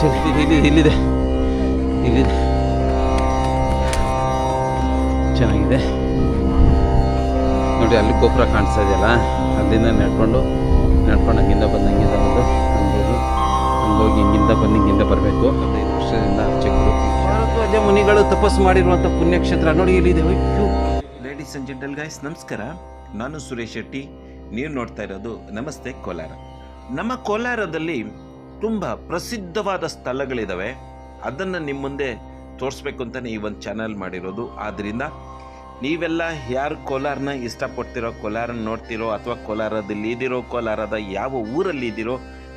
Actually ಇಲ್ಲಿದೆ ಚೆನ್ನಾಗಿದೆ ನೋಡಿ. ಅಲ್ಲಿ ಗೋಪುರ ಕಾಣಿಸ್ತಾ ಇದೆಯಲ್ಲ, ಅಲ್ಲಿಂದ ನಡ್ಕೊಂಡು ಹಂಗಿಂದ ಬಂದು ಹಂಗೋಗಿ ಹಿಂಗಿಂದ ಬರಬೇಕು. 15 ವರ್ಷದಿಂದ ಅರ್ಚಕರು ಭಾರದ್ವಾಜ ಮುನಿಗಳು ತಪಸ್ಸು ಮಾಡಿರುವಂಥ ಪುಣ್ಯಕ್ಷೇತ್ರ ನೋಡಿ ಇಲ್ಲಿದೆ. ಲೇಡೀಸ್ ಅಂಡ್ ಜೆಂಟಲ್ ಗೈಸ್, ನಮಸ್ಕಾರ. ನಾನು ಸುರೇಶ್ ಶೆಟ್ಟಿ. ನೀವು ನೋಡ್ತಾ ಇರೋದು ನಮಸ್ತೆ ಕೋಲಾರ. ನಮ್ಮ ಕೋಲಾರದಲ್ಲಿ ತುಂಬ ಪ್ರಸಿದ್ಧವಾದ ಸ್ಥಳಗಳಿದ್ದಾವೆ. ಅದನ್ನು ನಿಮ್ಮ ಮುಂದೆ ತೋರಿಸ್ಬೇಕು ಅಂತಲೇ ಈ ಒಂದು ಚಾನಲ್ ಮಾಡಿರೋದು. ಆದ್ದರಿಂದ ನೀವೆಲ್ಲ ಯಾರು ಕೋಲಾರನ ಇಷ್ಟಪಡ್ತಿರೋ, ಕೋಲಾರನ ನೋಡ್ತಿರೋ, ಅಥವಾ ಕೋಲಾರದಲ್ಲಿ ಇದ್ದೀರೋ, ಕೋಲಾರದ ಯಾವ ಊರಲ್ಲಿ ಇದ್ದೀರೋ,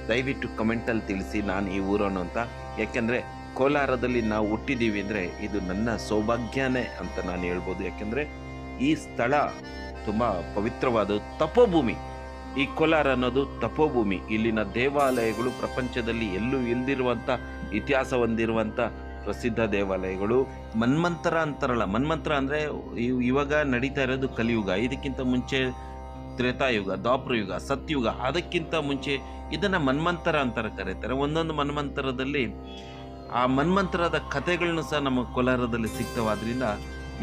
ದಯವಿಟ್ಟು ಕಮೆಂಟಲ್ಲಿ ತಿಳಿಸಿ ನಾನು ಈ ಊರನ್ನು ಅಂತ. ಯಾಕೆಂದರೆ ಕೋಲಾರದಲ್ಲಿ ನಾವು ಹುಟ್ಟಿದ್ದೀವಿ ಅಂದರೆ ಇದು ನನ್ನ ಸೌಭಾಗ್ಯನೇ ಅಂತ ನಾನು ಹೇಳ್ಬೋದು. ಯಾಕೆಂದರೆ ಈ ಸ್ಥಳ ತುಂಬ ಪವಿತ್ರವಾದ ತಪೋಭೂಮಿ. ಈ ಕೋಲಾರ ಅನ್ನೋದು ತಪೋಭೂಮಿ. ಇಲ್ಲಿನ ದೇವಾಲಯಗಳು ಪ್ರಪಂಚದಲ್ಲಿ ಎಲ್ಲೂ ಇಲ್ದಿರುವಂಥ ಇತಿಹಾಸ ಹೊಂದಿರುವಂಥ ಪ್ರಸಿದ್ಧ ದೇವಾಲಯಗಳು. ಮನ್ವಂತರ ಅಂತಾರಲ್ಲ, ಮನ್ವಂತರ ಅಂದರೆ ಇವಾಗ ನಡೀತಾ ಇರೋದು ಕಲಿಯುಗ. ಇದಕ್ಕಿಂತ ಮುಂಚೆ ತ್ರೇತಾಯುಗ, ದ್ವಾಪರಯುಗ, ಸತ್ಯುಗ, ಅದಕ್ಕಿಂತ ಮುಂಚೆ ಇದನ್ನು ಮನ್ವಂತರ ಅಂತಾರೆ ಕರೀತಾರೆ. ಒಂದೊಂದು ಮನ್ವಂತರದಲ್ಲಿ ಆ ಮನ್ವಂತರದ ಕಥೆಗಳನ್ನು ಸಹ ನಮ್ಮ ಕೋಲಾರದಲ್ಲಿ ಸಿಗ್ತವಾದ್ರಿಂದ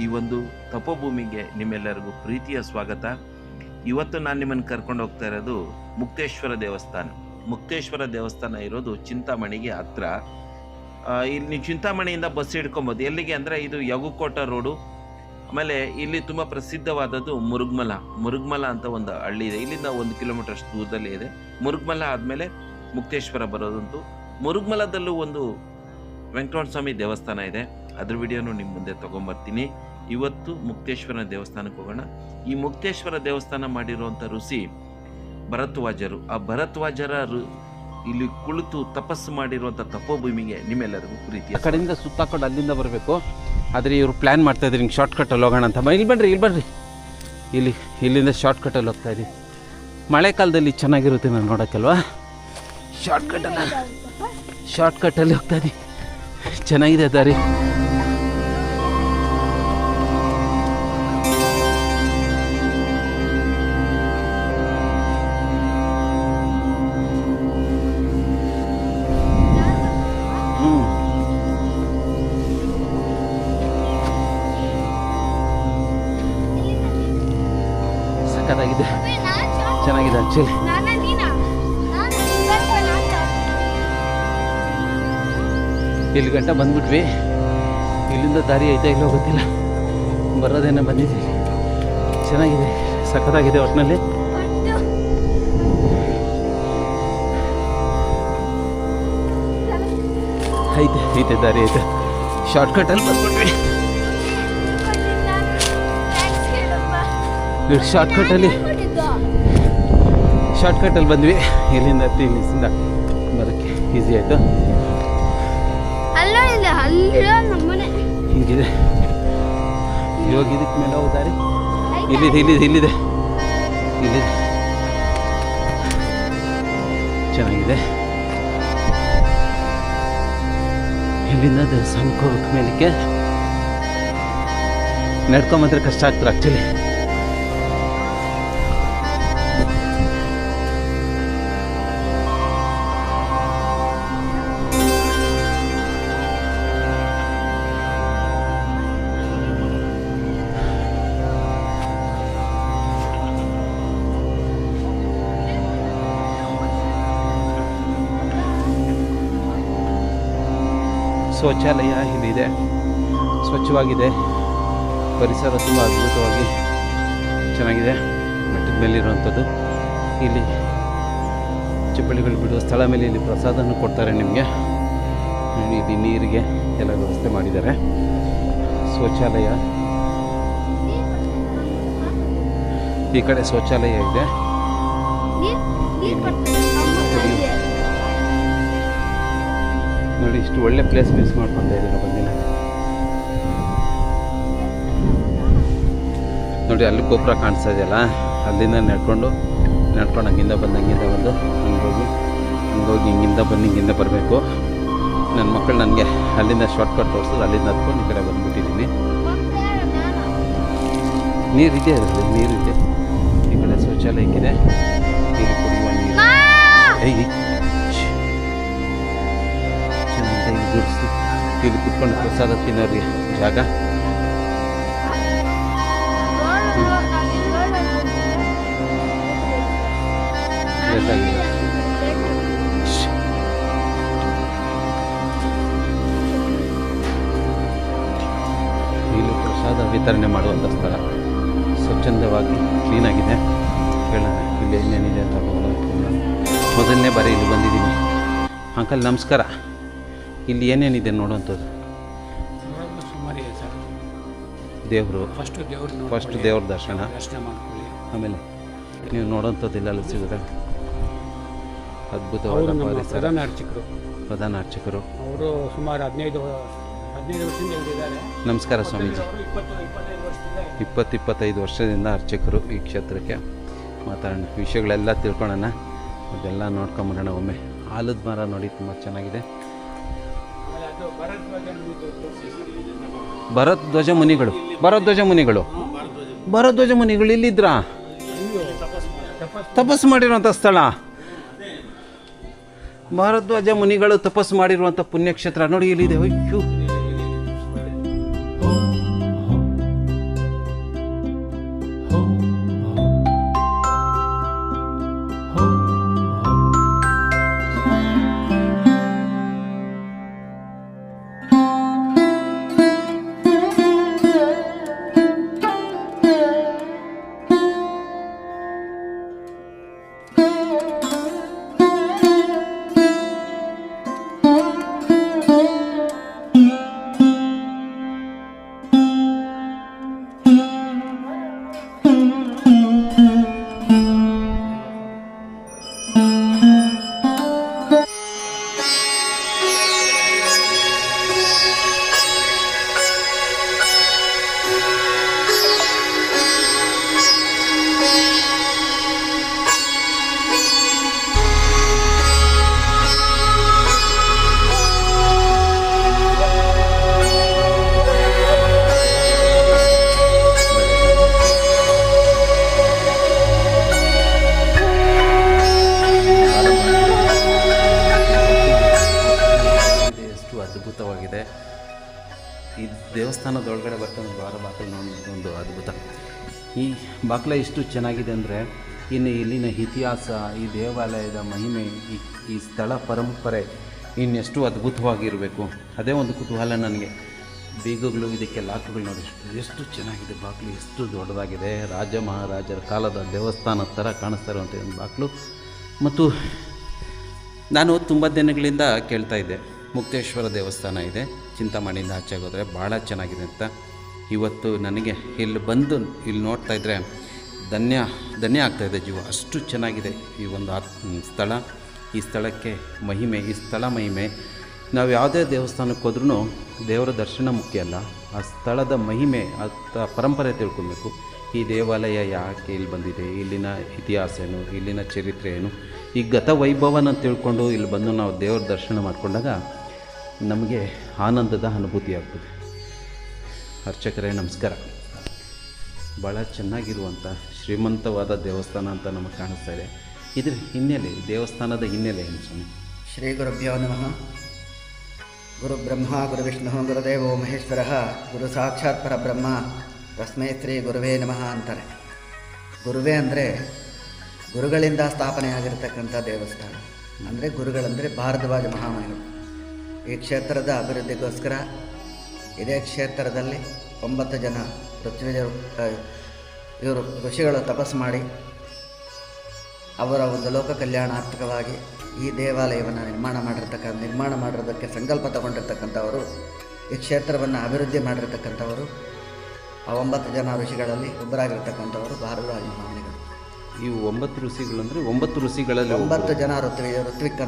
ಈ ಒಂದು ತಪೋಭೂಮಿಗೆ ನಿಮ್ಮೆಲ್ಲರಿಗೂ ಪ್ರೀತಿಯ ಸ್ವಾಗತ. ಇವತ್ತು ನಾನು ನಿಮ್ಮನ್ನು ಕರ್ಕೊಂಡು ಹೋಗ್ತಾ ಇರೋದು ಮುಕ್ತೇಶ್ವರ ದೇವಸ್ಥಾನ. ಮುಕ್ತೇಶ್ವರ ದೇವಸ್ಥಾನ ಇರೋದು ಚಿಂತಾಮಣಿಗೆ ಹತ್ರ. ಇಲ್ಲಿ ನೀವು ಚಿಂತಾಮಣಿಯಿಂದ ಬಸ್ ಹಿಡ್ಕೊಬೋದು. ಎಲ್ಲಿಗೆ ಅಂದರೆ ಇದು ಯಗುಕೋಟ ರೋಡು. ಆಮೇಲೆ ಇಲ್ಲಿ ತುಂಬ ಪ್ರಸಿದ್ಧವಾದದ್ದು ಮುರುಗ್ಮಲ ಅಂತ ಒಂದು ಹಳ್ಳಿ ಇದೆ. ಇಲ್ಲಿಂದ 1 ಕಿಲೋಮೀಟರ್ ಅಷ್ಟು ದೂರದಲ್ಲಿ ಇದೆ. ಮುರುಗ್ಮಲ ಆದಮೇಲೆ ಮುಕ್ತೇಶ್ವರ ಬರೋದಂತೂ. ಮುರುಗ್ಮಲದಲ್ಲೂ ಒಂದು ವೆಂಕಟರಮಣ ಸ್ವಾಮಿ ದೇವಸ್ಥಾನ ಇದೆ. ಅದ್ರ ವಿಡಿಯೋನು ನಿಮ್ಮ ಮುಂದೆ ತೊಗೊಂಬರ್ತೀನಿ. ಇವತ್ತು ಮುಕ್ತೇಶ್ವರ ದೇವಸ್ಥಾನಕ್ಕೆ ಹೋಗೋಣ. ಈ ಮುಕ್ತೇಶ್ವರ ದೇವಸ್ಥಾನ ಮಾಡಿರುವಂಥ ಋಷಿ ಭರದ್ವಾಜರು. ಆ ಭರದ್ವಾಜರ ಇಲ್ಲಿ ಕುಳಿತು ತಪಸ್ಸು ಮಾಡಿರುವಂಥ ತಪೋಭೂಮಿಗೆ ನಿಮ್ಮೆಲ್ಲರಿಗೂ ಪ್ರೀತಿ. ಆ ಕಡೆಯಿಂದ ಸುತ್ತಾಕೊಂಡು ಅಲ್ಲಿಂದ ಬರಬೇಕು. ಆದರೆ ಇವರು ಪ್ಲ್ಯಾನ್ ಮಾಡ್ತಾಯಿದ್ರು ಹಿಂಗೆ ಶಾರ್ಟ್ಕಟ್ಟಲ್ಲಿ ಹೋಗೋಣ ಅಂತ. ಇಲ್ಲಿ ಬನ್ನಿರಿ ಇಲ್ಲಿಂದ ಶಾರ್ಟ್ಕಟ್ಟಲ್ಲಿ ಹೋಗ್ತಾ ಇದ್ದೀವಿ. ಮಳೆಗಾಲದಲ್ಲಿ ಚೆನ್ನಾಗಿರುತ್ತೆ ನಾನು ನೋಡೋಕ್ಕಲ್ವಾ. ಶಾರ್ಟ್ಕಟ್ಟಲ್ಲಿ ಹೋಗ್ತಾ ಇದ್ದೀವಿ. ಚೆನ್ನಾಗಿದೆ ದಾರಿ. ಸಖತ್ತಾಗಿದೆ, ಚೆನ್ನಾಗಿದೆ ಆ್ಯಕ್ಚುಲಿ. ಇಲ್ಲಿ ಗಂಟ ಬಂದ್ಬಿಟ್ವಿ. ಇಲ್ಲಿಂದ ದಾರಿ ಐತೆ ಇಲ್ಲೋ ಗೊತ್ತಿಲ್ಲ, ಬರೋದೇನೆ ಬಂದಿದ್ದೀವಿ. ಚೆನ್ನಾಗಿದೆ, ಸಖತ್ತಾಗಿದೆ ಒಟ್ಟಿನಲ್ಲಿ. ಐತೆ ದಾರಿ ಐತೆ. ಶಾರ್ಟ್ಕಟ್ಟಲ್ಲಿ ಬಂದ್ಬಿಟ್ವಿ. ಶಾರ್ಟ್ಕಟ್ಟಲ್ಲಿ ಬಂದ್ವಿ. ಇಲ್ಲಿಂದ ಇಲ್ಲಿಂದ ಬರೋಕ್ಕೆ ಈಸಿ ಆಯಿತು. ಹೀಗಿದೆ ಇವಾಗ. ಇದಕ್ಕೆ ಮೇಲೆ ಹೋಗೋ ದಾರಿ ಇಲ್ಲಿದೆ. ಚೆನ್ನಾಗಿದೆ. ಇಲ್ಲಿಂದ ದೇವಸ್ಥಾನಕ್ಕೆ ಹೋಗೋಕ್ಕೆ ಮೇಲಕ್ಕೆ ನಡ್ಕೊಂಬಂದ್ರೆ ಕಷ್ಟ ಆಗ್ತದೆ ಆ್ಯಕ್ಚುಲಿ. ಶೌಚಾಲಯ ಇಲ್ಲಿದೆ, ಸ್ವಚ್ಛವಾಗಿದೆ. ಪರಿಸರ ತುಂಬ ಅದ್ಭುತವಾಗಿ ಚೆನ್ನಾಗಿದೆ. ಬೆಟ್ಟದ ಮೇಲಿರುವಂಥದ್ದು. ಇಲ್ಲಿ ಚಪ್ಪಲಿಗಳು ಬಿಡುವ ಸ್ಥಳ ಮೇಲೆ ಇಲ್ಲಿ ಪ್ರಸಾದವನ್ನು ಕೊಡ್ತಾರೆ ನಿಮಗೆ. ಇಲ್ಲಿ ನೀರಿಗೆ ಎಲ್ಲ ವ್ಯವಸ್ಥೆ ಮಾಡಿದ್ದಾರೆ. ಶೌಚಾಲಯ ಈ ಕಡೆ ಶೌಚಾಲಯ ಇದೆ. ನೋಡಿ ಇಷ್ಟು ಒಳ್ಳೆ ಪ್ಲೇಸ್ ಮಿಸ್ ಮಾಡ್ಕೊತಾ ಇದ್ದೀರ ಬಂದಿಲ್ಲ ನೋಡಿ. ಅಲ್ಲಿ ಗೋಪುರ ಕಾಣಿಸ್ತಾ ಇದೆಯಲ್ಲ, ಅಲ್ಲಿಂದ ನಡ್ಕೊಂಡು ಹಂಗಿಂದ ಬಂದು ಹಂಗೋಗಿ ಹಿಂಗಿಂದ ಬರಬೇಕು. ನನ್ನ ಮಕ್ಕಳು ನನಗೆ ಅಲ್ಲಿಂದ ಶಾರ್ಟ್ಕಟ್ ತೋರಿಸೋದು, ಅಲ್ಲಿಂದ ಹತ್ಕೊಂಡು ಈ ಕಡೆ ಬಂದುಬಿಟ್ಟಿದ್ದೀನಿ. ನೀರಿದೆ, ಅದರಲ್ಲಿ ನೀರಿದೆ. ಈ ಕಡೆ ಶೌಚಾಲಯಕ್ಕಿದೆ. ಇಲ್ಲಿ ಕುಡಿಯುವ ನೀರು ಇಲ್ಲಿ ಕುತ್ಕೊಂಡು ಪ್ರಸಾದ ತಿನ್ನೋರಿಗೆ ಜಾಗ. ಇಲ್ಲಿ ಪ್ರಸಾದ ವಿತರಣೆ ಮಾಡುವಂಥ ಸ್ಥಳ ಸ್ವಚ್ಛಂದವಾಗಿ ಕ್ಲೀನಾಗಿದೆ. ಕೇಳೋಣ ಇಲ್ಲಿ ಏನೇನಿದೆ ಅಂತ. ಮೊದಲನೇ ಬಾರಿ ಇಲ್ಲಿ ಬಂದಿದ್ದೀನಿ. ಅಂಕಲ್ ನಮಸ್ಕಾರ. ಇಲ್ಲಿ ಏನೇನಿದೆ ನೋಡುವಂಥದ್ದು? ದೇವರು ಫಸ್ಟ್ ದೇವ್ರ ದರ್ಶನ, ಆಮೇಲೆ ನೀವು ನೋಡೋಂಥದ್ದು ಇಲ್ಲೆಲ್ಲ ಸಿಗುತ್ತೆ. ಅದ್ಭುತವಾದ ಪರಿಸರ. ಪ್ರಧಾನ ಅರ್ಚಕರು ಅವರು ಸುಮಾರು 15 ವರ್ಷದಿಂದ ಇದ್ದಾರೆ. ನಮಸ್ಕಾರ ಸ್ವಾಮೀಜಿ. 20-25 ವರ್ಷದಿಂದ ಅರ್ಚಕರು ಈ ಕ್ಷೇತ್ರಕ್ಕೆ. ಮಾತಾಡೋಣ, ವಿಷಯಗಳೆಲ್ಲ ತಿಳ್ಕೊಳ್ಳೋಣ, ಅದೆಲ್ಲ ನೋಡ್ಕೊಂಬರೋಣ. ಒಮ್ಮೆ ಆಲದ ಮರ ನೋಡಿ, ತುಂಬ ಚೆನ್ನಾಗಿದೆ. ಭರದ್ವಾಜ ಮುನಿಗಳು ಇಲ್ಲಿದ್ರಾ? ತಪಸ್ಸು ಮಾಡಿರುವಂಥ ಸ್ಥಳ. ಭರದ್ವಾಜ ಮುನಿಗಳು ತಪಸ್ಸು ಮಾಡಿರುವಂಥ ಪುಣ್ಯಕ್ಷೇತ್ರ ನೋಡಿ, ಇಲ್ಲಿದೆ. ಅಯ್ಯೋ, ಅದ್ಭುತವಾಗಿದೆ. ಈ ದೇವಸ್ಥಾನದೊಳಗಡೆ ಬರ್ತಾನೆ ದ್ವಾರ ಬಾಗಿಲು ನೋಡೋದು ಒಂದು ಅದ್ಭುತ. ಈ ಬಾಗಿಲ ಎಷ್ಟು ಚೆನ್ನಾಗಿದೆ ಅಂದರೆ, ಇನ್ನು ಇಲ್ಲಿನ ಇತಿಹಾಸ, ಈ ದೇವಾಲಯದ ಮಹಿಮೆ, ಈ ಸ್ಥಳ ಪರಂಪರೆ ಇನ್ನೆಷ್ಟು ಅದ್ಭುತವಾಗಿರಬೇಕು. ಅದೇ ಒಂದು ಕುತೂಹಲ ನನಗೆ. ಬೀಗಗಳು, ಇದಕ್ಕೆ ಲಾಕುಗಳು ನೋಡಿ ಎಷ್ಟು ಚೆನ್ನಾಗಿದೆ. ಬಾಗಿಲು ಎಷ್ಟು ದೊಡ್ಡದಾಗಿದೆ. ರಾಜ ಮಹಾರಾಜರ ಕಾಲದ ದೇವಸ್ಥಾನದ ಥರ ಕಾಣಿಸ್ತಾ ಇರುವಂಥ ಒಂದು ಬಾಗಿಲು. ಮತ್ತು ನಾನು ತುಂಬ ದಿನಗಳಿಂದ ಕೇಳ್ತಾ ಇದ್ದೆ, ಮುಕ್ತೇಶ್ವರ ದೇವಸ್ಥಾನ ಇದೆ ಚಿಂತಾಮಣಿಯಿಂದ ಆಚೆಗೆ ಹೋದರೆ ಭಾಳ ಚೆನ್ನಾಗಿದೆ ಅಂತ. ಇವತ್ತು ನನಗೆ ಇಲ್ಲಿ ಬಂದು ಇಲ್ಲಿ ನೋಡ್ತಾ ಇದ್ದರೆ ಧನ್ಯ ಆಗ್ತಾಯಿದೆ ಜೀವ. ಅಷ್ಟು ಚೆನ್ನಾಗಿದೆ ಈ ಒಂದು ಸ್ಥಳ. ಈ ಸ್ಥಳಕ್ಕೆ ಮಹಿಮೆ, ಈ ಸ್ಥಳ ಮಹಿಮೆ. ನಾವು ಯಾವುದೇ ದೇವಸ್ಥಾನಕ್ಕೆ ಹೋದ್ರೂ ದೇವರ ದರ್ಶನ ಮುಖ್ಯ ಅಲ್ಲ, ಆ ಸ್ಥಳದ ಮಹಿಮೆ, ಆ ಪರಂಪರೆ ತಿಳ್ಕೊಬೇಕು. ಈ ದೇವಾಲಯ ಯಾಕೆ ಇಲ್ಲಿ ಬಂದಿದೆ, ಇಲ್ಲಿನ ಇತಿಹಾಸ ಏನು, ಇಲ್ಲಿನ ಚರಿತ್ರೆ ಏನು, ಈ ಗತವೈಭವನ ತಿಳ್ಕೊಂಡು ಇಲ್ಲಿ ಬಂದು ನಾವು ದೇವರ ದರ್ಶನ ಮಾಡಿಕೊಂಡಾಗ ನಮಗೆ ಆನಂದದ ಅನುಭೂತಿ ಆಗ್ತದೆ. ಅರ್ಚಕರೇ ನಮಸ್ಕಾರ. ಭಾಳ ಚೆನ್ನಾಗಿರುವಂಥ ಶ್ರೀಮಂತವಾದ ದೇವಸ್ಥಾನ ಅಂತ ನಮಗೆ ಕಾಣಿಸ್ತಾ ಇದೆ. ಇದ್ರ ಹಿನ್ನೆಲೆ, ದೇವಸ್ಥಾನದ ಹಿನ್ನೆಲೆ ಏನು ಸ್ವಾಮಿ? ಶ್ರೀ ಗುರುಭ್ಯೋ ನಮಃ. ಗುರು ಬ್ರಹ್ಮ ಗುರು ವಿಷ್ಣು ಗುರುದೇವೋ ಮಹೇಶ್ವರ ಗುರು ಸಾಕ್ಷಾತ್ ಪರಬ್ರಹ್ಮ ತಸ್ಮೈ ಶ್ರೀ ಗುರುವೇ ನಮಃ ಅಂತಾರೆ. ಗುರುವೇ ಅಂದರೆ ಗುರುಗಳಿಂದ ಸ್ಥಾಪನೆಯಾಗಿರ್ತಕ್ಕಂಥ ದೇವಸ್ಥಾನ. ಅಂದರೆ ಗುರುಗಳಂದರೆ ಭಾರದ್ವಾಜ ಮಹಾಮಹಿಗಳು. ಈ ಕ್ಷೇತ್ರದ ಅಭಿವೃದ್ಧಿಗೋಸ್ಕರ ಇದೇ ಕ್ಷೇತ್ರದಲ್ಲಿ 9 ಜನ ಇವರು ಋಷಿಗಳು ತಪಸ್ಸು ಮಾಡಿ ಅವರ ಒಂದು ಲೋಕ ಕಲ್ಯಾಣಾರ್ಥಕವಾಗಿ ಈ ದೇವಾಲಯವನ್ನು ನಿರ್ಮಾಣ ಮಾಡಿರೋದಕ್ಕೆ ಸಂಕಲ್ಪ ತಗೊಂಡಿರ್ತಕ್ಕಂಥವರು, ಈ ಕ್ಷೇತ್ರವನ್ನು ಅಭಿವೃದ್ಧಿ ಮಾಡಿರ್ತಕ್ಕಂಥವರು, ಆ 9 ಜನ ಋಷಿಗಳಲ್ಲಿ ಒಬ್ಬರಾಗಿರ್ತಕ್ಕಂಥವರು ಭಾರದ್ವಾಜ ಮಹಾಮಹಿಗಳು. ಈ 9 ಋಷಿಗಳು ಅಂದರೆ 9 ಋಷಿಗಳಲ್ಲಿ 9 ಜನ ಋತ್ವಿಕ್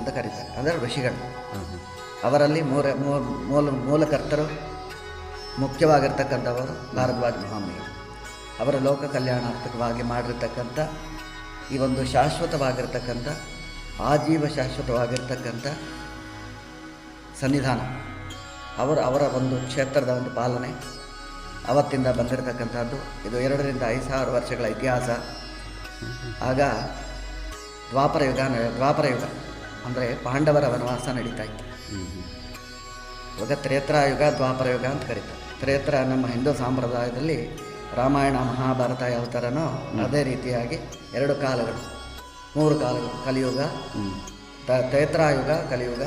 ಅಂತ ಕರೀತಾರೆ. ಅಂದರೆ ಋಷಿಗಳು. ಅವರಲ್ಲಿ ಮೂಲಕರ್ತರು ಮುಖ್ಯವಾಗಿರ್ತಕ್ಕಂಥವರು ಭಾರದ್ವಾಜ ಮಹಾಮಹಿಗಳು. ಅವರ ಲೋಕ ಕಲ್ಯಾಣಾರ್ಥಕವಾಗಿ ಮಾಡಿರ್ತಕ್ಕಂಥ ಈ ಒಂದು ಶಾಶ್ವತವಾಗಿರ್ತಕ್ಕಂಥ ಆಜೀವ ಶಾಶ್ವತವಾಗಿರ್ತಕ್ಕಂಥ ಸನ್ನಿಧಾನ, ಅವರ ಒಂದು ಕ್ಷೇತ್ರದ ಒಂದು ಪಾಲನೆ ಅವತ್ತಿಂದ ಬಂದಿರತಕ್ಕಂಥದ್ದು. ಇದು 2 ರಿಂದ 5,000 ವರ್ಷಗಳ ಇತಿಹಾಸ. ಆಗ ದ್ವಾಪರ ಯುಗ ಅಂದರೆ ಪಾಂಡವರ ವನವಾಸ ನಡೀತಾ ಇತ್ತು. ಇವಾಗ ತ್ರೇತಾಯುಗ ದ್ವಾಪರ ಯುಗ ಅಂತ ಕರೀತಾರೆ. ತ್ರೇತ್ರ ನಮ್ಮ ಹಿಂದೂ ಸಂಪ್ರದಾಯದಲ್ಲಿ ರಾಮಾಯಣ ಮಹಾಭಾರತ ಯಾವ ಥರನೋ ಅದೇ ರೀತಿಯಾಗಿ 2 ಕಾಲಗಳು, 3 ಕಾಲಗಳು, ಕಲಿಯುಗ, ತ್ರೇತಾಯುಗ, ಕಲಿಯುಗ,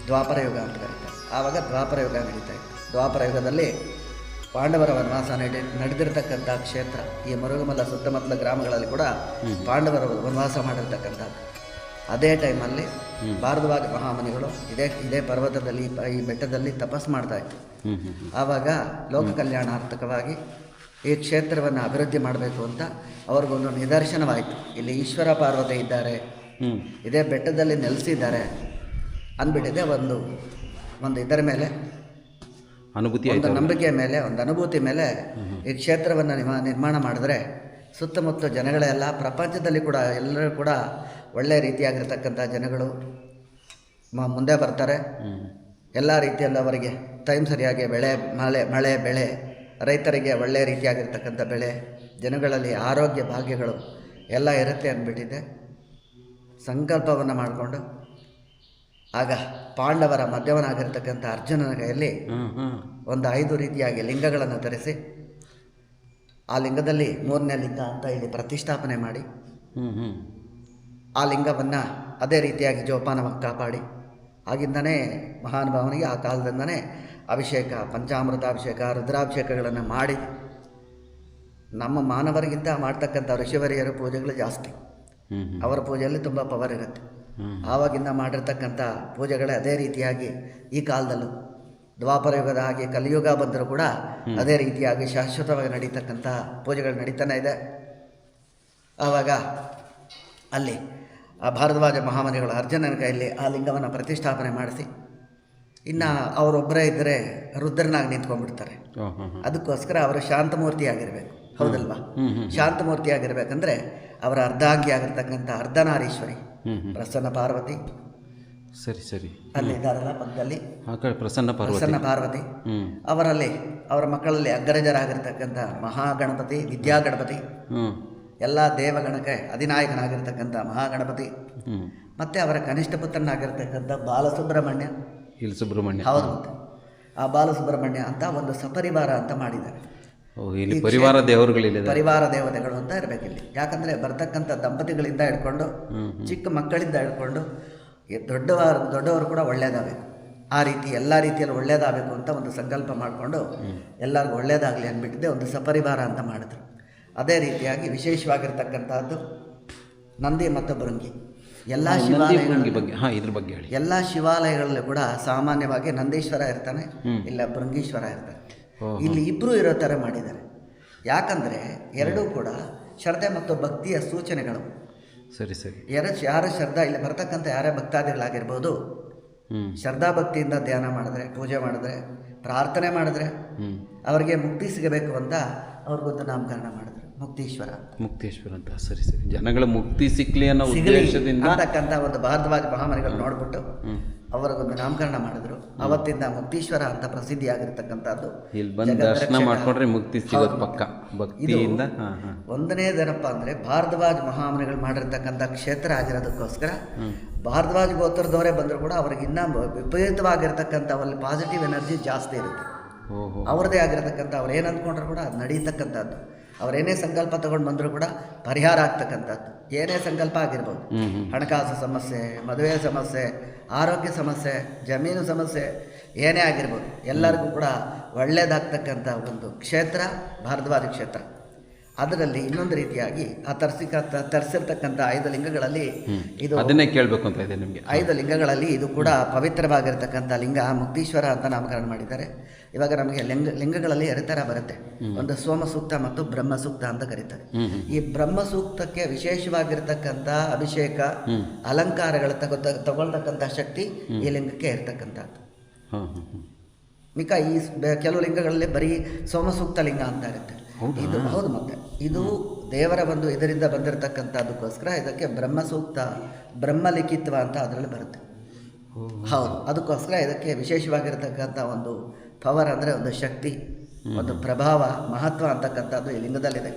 ದ್ವಾಪರ ಯುಗ ಅಂತ ಕರೀತಾರೆ. ಆವಾಗ ದ್ವಾಪರ ಯುಗ ನಡೀತಾ ಇತ್ತು. ದ್ವಾಪರ ಯುಗದಲ್ಲಿ ಪಾಂಡವರ ವನವಾಸ ನಡೆದಿರ್ತಕ್ಕಂಥ ಕ್ಷೇತ್ರ, ಈ ಮರುಗಮಲ್ಲ ಸುತ್ತಮುತ್ತಲ ಗ್ರಾಮಗಳಲ್ಲಿ ಕೂಡ ಪಾಂಡವರ ವನವಾಸ ಮಾಡಿರ್ತಕ್ಕಂಥದ್ದು. ಅದೇ ಟೈಮಲ್ಲಿ ಭಾರದ್ವಾಜ ಮಹಾಮನಿಗಳು ಇದೇ ಪರ್ವತದಲ್ಲಿ, ಈ ಬೆಟ್ಟದಲ್ಲಿ ತಪಸ್ಸು ಮಾಡ್ತಾಯಿದ್ರು. ಆವಾಗ ಲೋಕ ಕಲ್ಯಾಣಾರ್ಥಕವಾಗಿ ಈ ಕ್ಷೇತ್ರವನ್ನು ಅಭಿವೃದ್ಧಿ ಮಾಡಬೇಕು ಅಂತ ಅವ್ರಿಗೊಂದು ನಿದರ್ಶನವಾಯಿತು. ಇಲ್ಲಿ ಈಶ್ವರ ಪಾರ್ವತಿ ಇದ್ದಾರೆ, ಇದೇ ಬೆಟ್ಟದಲ್ಲಿ ನೆಲೆಸಿದ್ದಾರೆ ಅಂದ್ಬಿಟ್ಟಿದೆ. ಒಂದು ಇದರ ಮೇಲೆ ಅನುಭೂತಿ, ಒಂದು ನಂಬಿಕೆ ಮೇಲೆ, ಒಂದು ಅನುಭೂತಿ ಮೇಲೆ ಈ ಕ್ಷೇತ್ರವನ್ನು ನಿರ್ಮಾಣ ಮಾಡಿದ್ರೆ ಸುತ್ತಮುತ್ತ ಜನಗಳೆಲ್ಲ, ಪ್ರಪಂಚದಲ್ಲಿ ಕೂಡ ಎಲ್ಲರೂ ಕೂಡ ಒಳ್ಳೆಯ ರೀತಿಯಾಗಿರ್ತಕ್ಕಂಥ ಜನಗಳು ಮುಂದೆ ಬರ್ತಾರೆ. ಎಲ್ಲ ರೀತಿಯಲ್ಲೂ ಅವರಿಗೆ ಟೈಮ್ ಸರಿಯಾಗಿ ಮಳೆ ಬೆಳೆ, ರೈತರಿಗೆ ಒಳ್ಳೆಯ ರೀತಿಯಾಗಿರ್ತಕ್ಕಂಥ ಬೆಳೆ, ಜನಗಳಲ್ಲಿ ಆರೋಗ್ಯ ಭಾಗ್ಯಗಳು ಎಲ್ಲ ಇರುತ್ತೆ ಅಂದ್ಬಿಟ್ಟಿದೆ. ಸಂಕಲ್ಪವನ್ನು ಮಾಡಿಕೊಂಡು ಆಗ ಪಾಂಡವರ ಮಧ್ಯವನಾಗಿರ್ತಕ್ಕಂಥ ಅರ್ಜುನನ ಕೈಯಲ್ಲಿ ಒಂದು 5 ರೀತಿಯಾಗಿ ಲಿಂಗಗಳನ್ನು ಧರಿಸಿ, ಆ ಲಿಂಗದಲ್ಲಿ 3ನೇ ಲಿಂಗ ಅಂತ ಇಲ್ಲಿ ಪ್ರತಿಷ್ಠಾಪನೆ ಮಾಡಿ, ಆ ಲಿಂಗವನ್ನು ಅದೇ ರೀತಿಯಾಗಿ ಜೋಪಾನವಾಗಿ ಕಾಪಾಡಿ, ಆಗಿಂದನೇ ಮಹಾನುಭಾವನಿಗೆ ಆ ಕಾಲದಿಂದನೇ ಅಭಿಷೇಕ, ಪಂಚಾಮೃತಾಭಿಷೇಕ, ರುದ್ರಾಭಿಷೇಕಗಳನ್ನು ಮಾಡಿ, ನಮ್ಮ ಮಾನವರಿಗಿಂತ ಮಾಡ್ತಕ್ಕಂಥ ಋಷಿವರಿಯರ ಪೂಜೆಗಳು ಜಾಸ್ತಿ. ಅವರ ಪೂಜೆಯಲ್ಲಿ ತುಂಬ ಪವರ್ ಇರುತ್ತೆ. ಆವಾಗಿಂದ ಮಾಡಿರ್ತಕ್ಕಂಥ ಪೂಜೆಗಳೇ ಅದೇ ರೀತಿಯಾಗಿ ಈ ಕಾಲದಲ್ಲೂ ದ್ವಾಪರ ಯುಗದ ಹಾಗೆ ಕಲಿಯುಗ ಬಂದರೂ ಕೂಡ ಅದೇ ರೀತಿಯಾಗಿ ಶಾಶ್ವತವಾಗಿ ನಡೀತಕ್ಕಂಥ ಪೂಜೆಗಳು ನಡೀತಾನೆ ಇದೆ. ಆವಾಗ ಅಲ್ಲಿ ಆ ಭಾರದ್ವಾಜ ಮಹಾಮನಿಗಳು ಅರ್ಜುನನ ಕೈಯಲ್ಲಿ ಆ ಲಿಂಗವನ್ನು ಪ್ರತಿಷ್ಠಾಪನೆ ಮಾಡಿಸಿ, ಇನ್ನು ಅವರೊಬ್ಬರೇ ಇದ್ದರೆ ರುದ್ರನಾಗಿ ನಿಂತ್ಕೊಂಡ್ಬಿಡ್ತಾರೆ. ಅದಕ್ಕೋಸ್ಕರ ಅವರು ಶಾಂತಮೂರ್ತಿ ಆಗಿರಬೇಕು, ಹೌದಲ್ವಾ? ಶಾಂತಮೂರ್ತಿ ಆಗಿರ್ಬೇಕಂದ್ರೆ ಅವರ ಅರ್ಧಾಂಗಿ ಆಗಿರ್ತಕ್ಕಂಥ ಅರ್ಧನಾರೀಶ್ವರಿ ಪ್ರಸನ್ನ ಪಾರ್ವತಿ, ಸರಿ ಅಲ್ಲಿದ್ದಾರಲ್ಲ ಪಕ್ಕದಲ್ಲಿ ಪ್ರಸನ್ನ ಪಾರ್ವತಿ, ಅವರಲ್ಲಿ ಅವರ ಮಕ್ಕಳಲ್ಲಿ ಅಗ್ರಜರಾಗಿರ್ತಕ್ಕಂಥ ಮಹಾಗಣಪತಿ, ವಿದ್ಯಾಗಣಪತಿ, ಎಲ್ಲ ದೇವಗಣಕ್ಕೆ ಅಧಿನಾಯಕನಾಗಿರ್ತಕ್ಕಂಥ ಮಹಾಗಣಪತಿ, ಮತ್ತು ಅವರ ಕನಿಷ್ಠ ಪುತ್ರನಾಗಿರ್ತಕ್ಕಂಥ ಬಾಲಸುಬ್ರಹ್ಮಣ್ಯ. ಹೌದು, ಆ ಬಾಲಸುಬ್ರಹ್ಮಣ್ಯ ಅಂತ ಒಂದು ಸಪರಿವಾರ ಅಂತ ಮಾಡಿದ್ದಾರೆ. ಪರಿವಾರ ದೇವರುಗಳಿಲ್ಲ, ಪರಿವಾರ ದೇವತೆಗಳು ಅಂತ ಇರಬೇಕು ಇಲ್ಲಿ. ಯಾಕಂದರೆ ಬರ್ತಕ್ಕಂಥ ದಂಪತಿಗಳಿಂದ ಹಿಡ್ಕೊಂಡು ಚಿಕ್ಕ ಮಕ್ಕಳಿಂದ ಹಿಡ್ಕೊಂಡು ದೊಡ್ಡವರು ಕೂಡ ಒಳ್ಳೆಯದಾಗಬೇಕು. ಆ ರೀತಿ ಎಲ್ಲ ರೀತಿಯಲ್ಲಿ ಒಳ್ಳೆಯದಾಗಬೇಕು ಅಂತ ಒಂದು ಸಂಕಲ್ಪ ಮಾಡಿಕೊಂಡು ಎಲ್ಲರಿಗೂ ಒಳ್ಳೆಯದಾಗಲಿ ಅಂದ್ಬಿಟ್ಟಿದೆ, ಒಂದು ಸಪರಿವಾರ ಅಂತ ಮಾಡಿದ್ರು. ಅದೇ ರೀತಿಯಾಗಿ ವಿಶೇಷವಾಗಿರ್ತಕ್ಕಂಥದ್ದು ನಂದಿ ಮತ್ತು ಭೃಂಗಿ. ಎಲ್ಲ ಶಿವಾಲಯಗಳಲ್ಲೂ ಕೂಡ ಸಾಮಾನ್ಯವಾಗಿ ನಂದೀಶ್ವರ ಇರ್ತಾನೆ, ಇಲ್ಲ ಭೃಂಗೀಶ್ವರ ಇರ್ತಾನೆ. ಇಲ್ಲಿ ಇಬ್ಬರು ಇರೋ ಥರ ಮಾಡಿದ್ದಾರೆ. ಯಾಕಂದರೆ ಎರಡೂ ಕೂಡ ಶ್ರದ್ಧೆ ಮತ್ತು ಭಕ್ತಿಯ ಸೂಚನೆಗಳು. ಯಾರ ಶ್ರದ್ಧಾ, ಇಲ್ಲಿ ಬರ್ತಕ್ಕಂಥ ಯಾರೇ ಭಕ್ತಾದಿಗಳಾಗಿರ್ಬೋದು, ಶ್ರದ್ಧಾ ಭಕ್ತಿಯಿಂದ ಧ್ಯಾನ ಮಾಡಿದ್ರೆ, ಪೂಜೆ ಮಾಡಿದ್ರೆ, ಪ್ರಾರ್ಥನೆ ಮಾಡಿದ್ರೆ ಅವರಿಗೆ ಮುಕ್ತಿ ಸಿಗಬೇಕು ಅಂತ ಅವ್ರಿಗೊಂದು ನಾಮಕರಣ ಮಾಡಿದ್ರು, ಮುಕ್ತೀಶ್ವರ ಅಂತ. ಸರಿ ಜನಗಳ ಮುಕ್ತಿ ಸಿಕ್ಲಿ ಅನ್ನೋ ಉದ್ದೇಶದಿಂದ ಅಂತಕ್ಕಂಥ ಒಂದು ಭಾರದ್ವಾಜ ಮಹಾಮನಿಗಳು ನೋಡ್ಬಿಟ್ಟು ಅವರಿಗೊಂದು ನಾಮಕರಣ ಮಾಡಿದ್ರು. ಅವತ್ತಿಂದ ಮುಕ್ತೀಶ್ವರ ಅಂತ ಪ್ರಸಿದ್ಧಿಯಾಗಿರ್ತಕ್ಕಂಥದ್ದು. ಇಲ್ಲಿ ಬಂದು ದರ್ಶನ ಮಾಡ್ಕೊಂಡ್ರೆ ಮುಕ್ತಿ ಸಿಗೋದು ಪಕ್ಕ ಭಕ್ತಿಯಿಂದ. ಒಂದನೇದೇನಪ್ಪ ಅಂದರೆ ಭಾರದ್ವಾಜ ಮಹಾಮನಿಗಳು ಮಾಡಿರ್ತಕ್ಕಂಥ ಕ್ಷೇತ್ರ ಆಗಿರೋದಕ್ಕೋಸ್ಕರ ಭಾರದ್ವಾಜ ಗೋತ್ರದವರೇ ಬಂದರೂ ಕೂಡ ಅವ್ರಿಗೆ ಇನ್ನೂ ವಿಪರೀತವಾಗಿರ್ತಕ್ಕಂಥ ಅಲ್ಲಿ ಪಾಸಿಟಿವ್ ಎನರ್ಜಿ ಜಾಸ್ತಿ ಇರುತ್ತೆ. ಅವ್ರದ್ದೇ ಆಗಿರತಕ್ಕಂಥ ಅವ್ರು ಏನು ಅಂದ್ಕೊಂಡ್ರು ಕೂಡ ಅದು ನಡೀತಕ್ಕಂಥದ್ದು. ಅವರೇನೇ ಸಂಕಲ್ಪ ತಗೊಂಡು ಬಂದರೂ ಕೂಡ ಪರಿಹಾರ ಆಗ್ತಕ್ಕಂಥದ್ದು. ಏನೇ ಸಂಕಲ್ಪ ಆಗಿರ್ಬೋದು, ಹಣಕಾಸು ಸಮಸ್ಯೆ, ಮದುವೆ ಸಮಸ್ಯೆ, ಆರೋಗ್ಯ ಸಮಸ್ಯೆ, ಜಮೀನು ಸಮಸ್ಯೆ, ಏನೇ ಆಗಿರ್ಬೋದು, ಎಲ್ಲರಿಗೂ ಕೂಡ ಒಳ್ಳೆಯದಾಗ್ತಕ್ಕಂಥ ಒಂದು ಕ್ಷೇತ್ರ ಭಾರದ್ವಾಜ ಕ್ಷೇತ್ರ. ಅದರಲ್ಲಿ ಇನ್ನೊಂದು ರೀತಿಯಾಗಿ ಆ ತರಿಸಿರ್ತಕ್ಕಂಥ 5 ಲಿಂಗಗಳಲ್ಲಿ ಇದು ಅದನ್ನೇ ಕೇಳಬೇಕು ಅಂತ ಇದೆ ನಿಮಗೆ. 5 ಲಿಂಗಗಳಲ್ಲಿ ಇದು ಕೂಡ ಪವಿತ್ರವಾಗಿರ್ತಕ್ಕಂಥ ಲಿಂಗ ಮುಕ್ತೀಶ್ವರ ಅಂತ ನಾಮಕರಣ ಮಾಡಿದ್ದಾರೆ. ಇವಾಗ ನಮಗೆ ಲಿಂಗಗಳಲ್ಲಿ 2 ಥರ ಬರುತ್ತೆ. ಒಂದು ಸೋಮ ಸೂಕ್ತ ಮತ್ತು ಬ್ರಹ್ಮ ಸೂಕ್ತ ಅಂತ ಕರೀತಾರೆ. ಈ ಬ್ರಹ್ಮ ಸೂಕ್ತಕ್ಕೆ ವಿಶೇಷವಾಗಿರ್ತಕ್ಕಂಥ ಅಭಿಷೇಕ, ಅಲಂಕಾರಗಳು ತಗೊಳ್ತಕ್ಕಂಥ ಶಕ್ತಿ ಈ ಲಿಂಗಕ್ಕೆ ಇರ್ತಕ್ಕಂಥದ್ದು. ಮಿಕ್ಕ ಈ ಕೆಲವು ಲಿಂಗಗಳಲ್ಲಿ ಬರೀ ಸೋಮ ಸೂಕ್ತ ಲಿಂಗ ಅಂತ ಇರುತ್ತೆ. ಇದು ಹೌದು, ಮತ್ತೆ ಇದು ದೇವರ ಒಂದು ಇದರಿಂದ ಬಂದಿರತಕ್ಕಂಥದ್ದಕ್ಕೋಸ್ಕರ ಇದಕ್ಕೆ ಬ್ರಹ್ಮ ಸೂಕ್ತ, ಬ್ರಹ್ಮಲಿಖಿತ್ವ ಅಂತ ಅದರಲ್ಲಿ ಬರುತ್ತೆ. ಹೌದು, ಅದಕ್ಕೋಸ್ಕರ ಇದಕ್ಕೆ ವಿಶೇಷವಾಗಿರ್ತಕ್ಕಂಥ ಒಂದು ಪವರ್ ಅಂದರೆ ಒಂದು ಶಕ್ತಿ, ಒಂದು ಪ್ರಭಾವ, ಮಹತ್ವ ಅಂತಕ್ಕಂಥದ್ದು ಈ ಲಿಂಗದಲ್ಲಿದೆ.